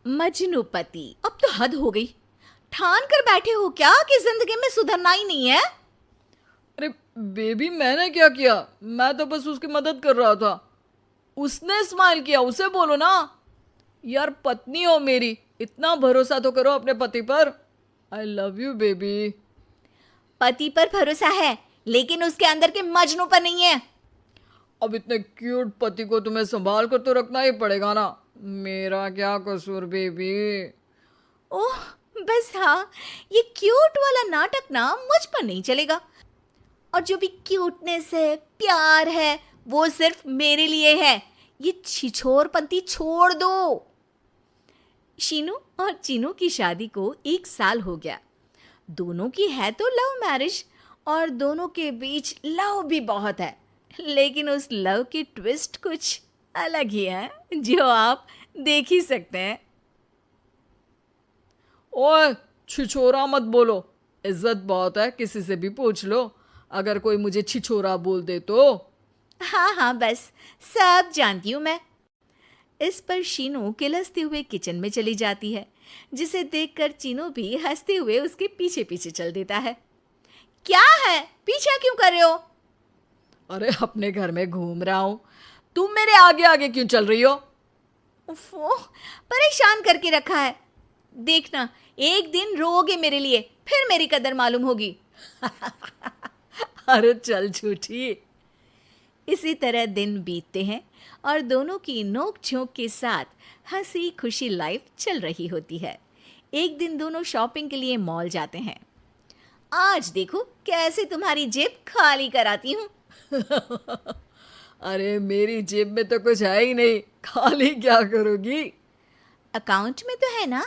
मजनूपति, अब तो हद हो गई। ठान कर बैठे हो क्या कि जिंदगी में सुधरना ही नहीं है? अरे बेबी, मैंने क्या किया? मैं तो बस उसकी मदद कर रहा था। उसने स्माइल किया, उसे बोलो ना। यार, पत्नी हो मेरी, इतना भरोसा तो करो अपने पति पर। I love you baby. पति पर भरोसा है, लेकिन उसके अंदर के मजनू पर नहीं है। अब इतने क्यूट पति को तुम्हें संभाल कर तो रखना ही पड़ेगा ना। मेरा क्या कसूर बेबी? ओह, बस हाँ, ये क्यूट वाला नाटक ना मुझ पर नहीं चलेगा। और जो भी क्यूटनेस है, प्यार है, वो सिर्फ मेरे लिए है। ये छिछोरपंती छोड़ दो। शीनू और चीनू की शादी को 1 साल हो गया। दोनों की है तो लव मैरिज, और दोनों के बीच लव भी बहुत है। लेकिन उस लव की ट्विस्ट कुछ अलग ही है, जो आप देख ही सकते हैं। ओए, छिछोरा मत बोलो। इज्जत बहुत है, किसी से भी पूछ लो। अगर कोई मुझे छिछोरा बोल दे तो। हाँ हाँ, बस सब जानती हूँ मैं। इस पर शीनू किलसते हुए किचन में चली जाती है, जिसे देखकर चीनू भी हंसते हुए उसके पीछे पीछे चल देता है। क्या है, पीछा क्यों कर रहे हो? अरे, अपने घर में घूम रहा हूं। तुम मेरे आगे आगे क्यों चल रही हो? उफ़ो, परेशान करके रखा है। देखना, एक दिन रोओगे मेरे लिए, फिर मेरी कदर मालूम होगी। अरे चल झूठी। इसी तरह दिन बीतते हैं और दोनों की नोक झोंक के साथ हंसी खुशी लाइफ चल रही होती है। एक दिन दोनों शॉपिंग के लिए मॉल जाते हैं। आज देखो कैसे तुम्हारी जेब खाली कराती हूँ। अरे, मेरी जेब में तो कुछ है ही नहीं, खाली क्या करोगी? अकाउंट में तो है ना?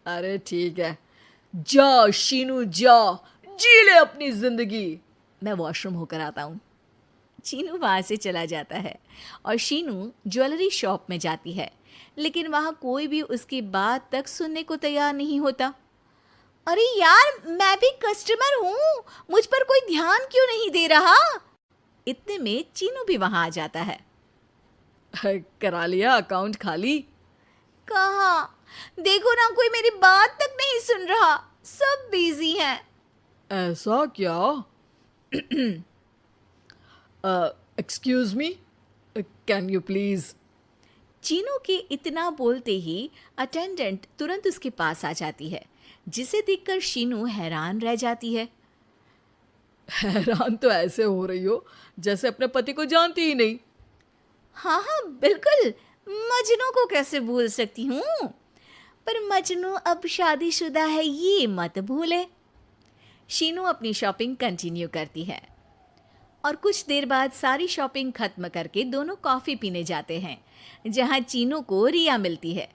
अरे ठीक है, जा शीनू जा, जी ले अपनी जिंदगी। मैं वॉशरूम होकर आता हूँ। चीनू वहाँ से चला जाता है और शीनू ज्वेलरी शॉप में जाती है, लेकिन वहाँ कोई भी उसकी बात तक सुनने को तैयार नहीं होता। अरे यार, मैं भी कस्टमर हूँ, मुझ पर कोई ध्यान क्यों नहीं दे रहा? इतने में चीनू भी वहाँ आ जाता है। करा लिया अकाउंट खाली? कहाँ? देखो ना, कोई मेरी बात तक नहीं सुन रहा, सब बिजी हैं। ऐसा क्या? Excuse me, can you please? Chinu के इतना बोलते ही अटेंडेंट तुरंत उसके पास आ जाती है, जिसे देखकर शीनू हैरान रह जाती है। हैरान तो ऐसे हो रही हो जैसे अपने पति को जानती ही नहीं। हाँ हाँ, बिल्कुल, मजनू को कैसे भूल सकती हूँ? पर मजनू अब शादीशुदा है, ये मत भूले। शीनू अपनी शॉपिंग कंटिन्यू करती है और कुछ देर बाद सारी शॉपिंग खत्म करके दोनों कॉफ़ी पीने जाते हैं, जहाँ चीनू को रिया मिलती है,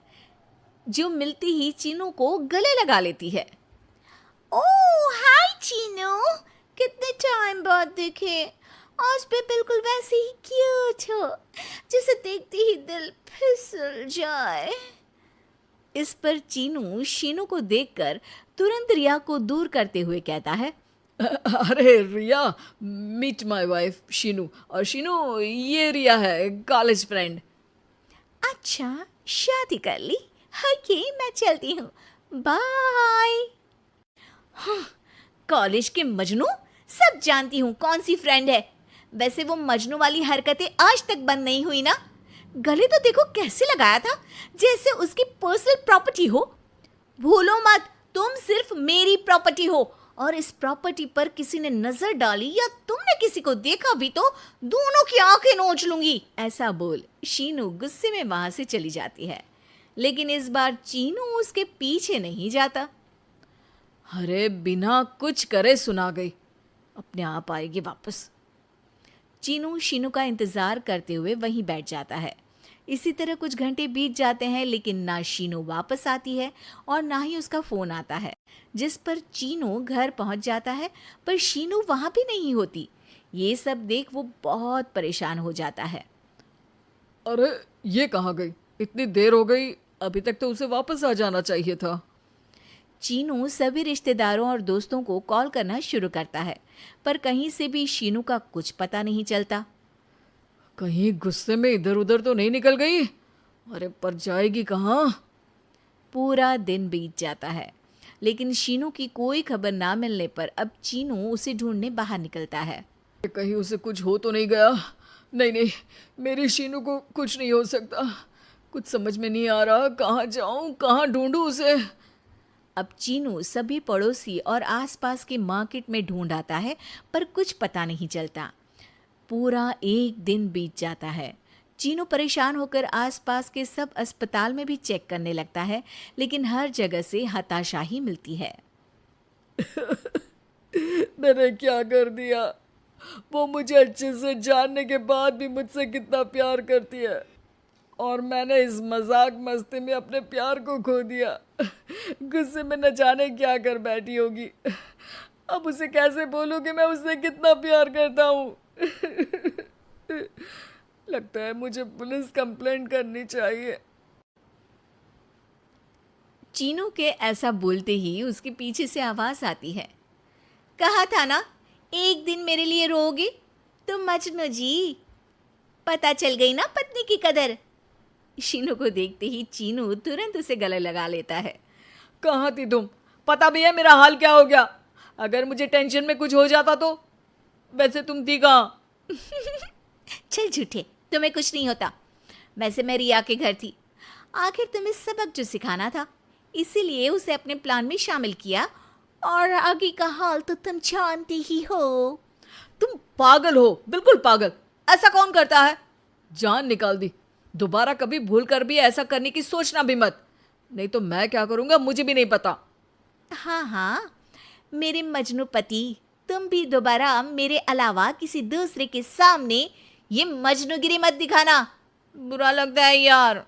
जो मिलती ही चीनू को गले लगा लेती है। ओह हाय चीनू, कितने टाइम बाद देखे। आज भी बिल्कुल वैसे ही क्यूट हो, जिसे देखते ही दिल फिसल जाए। इस पर चीनू शीनू को देखकर तुरंत रिया को दूर करते हुए कहता है। अरे रिया, मीट माय वाइफ शीनू। और शीनू, ये रिया है, कॉलेज फ्रेंड। अच्छा, शादी कर ली? ओके, मैं चलती हूँ, बाय। कॉलेज के मजनू, सब जानती हूँ कौन सी फ्रेंड है। वैसे वो मजनू वाली हरकतें आज तक बंद नहीं हुई ना। गले तो देखो कैसे लगाया था, जैसे उसकी पर्सनल प्रॉपर्टी हो। भूलो मत, तुम सिर्फ मेरी प्रॉपर्टी हो, और इस प्रॉपर्टी पर किसी ने नजर डाली या तुमने किसी को देखा भी तो दोनों की आंखें नोच लूंगी। ऐसा बोल शीनू गुस्से में वहां से चली जाती है, लेकिन इस बार चीनू उसके पीछे नहीं जाता। अरे, बिना कुछ करे सुना गई, अपने आप आएगी वापस। चीनू शीनू का इंतजार करते हुए वहीं बैठ जाता है। इसी तरह कुछ घंटे बीत जाते हैं, लेकिन ना शीनू वापस आती है और ना ही उसका फोन आता है, जिस पर चीनू घर पहुंच जाता है, पर शीनू वहां भी नहीं होती। ये सब देख वो बहुत परेशान हो जाता है। अरे, ये कहाँ गई? इतनी देर हो गई, अभी तक तो उसे वापस आ जाना चाहिए था। चीनू सभी रिश्तेदारों और दोस्तों को कॉल करना शुरू करता है, पर कहीं से भी शीनू का कुछ पता नहीं चलता। कहीं गुस्से में इधर उधर तो नहीं निकल गई? अरे, पर जाएगी कहाँ? पूरा दिन बीत जाता है, लेकिन शीनू की कोई खबर ना मिलने पर अब चीनू उसे ढूंढने बाहर निकलता है। कहीं उसे कुछ हो तो नहीं गया। नहीं नहीं, मेरी शीनू को कुछ नहीं हो सकता। कुछ समझ में नहीं आ रहा, कहाँ जाऊँ, कहाँ ढूंढूं उसे। अब चीनू सभी पड़ोसी और आसपास के मार्केट में ढूंढ आता है, पर कुछ पता नहीं चलता। पूरा एक दिन बीत जाता है। चीनू परेशान होकर आसपास के सब अस्पताल में भी चेक करने लगता है, लेकिन हर जगह से हताशा ही मिलती है। मैंने क्या कर दिया? वो मुझे अच्छे से जानने के बाद भी मुझसे कितना प्यार करती है, और मैंने इस मजाक मस्ती में अपने प्यार को खो दिया। गुस्से में न जाने क्या कर बैठी होगी। अब उसे कैसे बोलूं कि मैं उससे कितना प्यार करता हूँ। लगता है मुझे पुलिस कंप्लेंट करनी चाहिए। चीनू के ऐसा बोलते ही उसके पीछे से आवाज आती है, कहा था ना एक दिन मेरे लिए रोओगे। तो मजनू जी, पता चल गई ना पत्नी की कदर। शीनू को देखते ही चीनू तुरंत उसे गले लगा लेता है। कहाँ थी तुम? पता भी है मेरा हाल क्या हो गया? अगर मुझे टेंशन में कुछ हो जाता तो? वैसे तुम थी कहाँ? चल झूठे, तुम्हें कुछ नहीं होता। वैसे मैं रिया के घर थी। आखिर तुम्हें सबक जो सिखाना था, इसीलिए उसे अपने प्लान में शामिल किया, और आगे का हाल तो तुम जानते ही हो। तुम पागल हो, बिल्कुल पागल। ऐसा कौन करता है? जान निकाल दी। दोबारा कभी भूल कर भी ऐसा करने की सोचना भी मत, नहीं तो मैं क्या करूंगा मुझे भी नहीं पता। हाँ हाँ, मेरे मजनू पति, तुम भी दोबारा मेरे अलावा किसी दूसरे के सामने ये मजनूगिरी मत दिखाना। बुरा लगता है यार।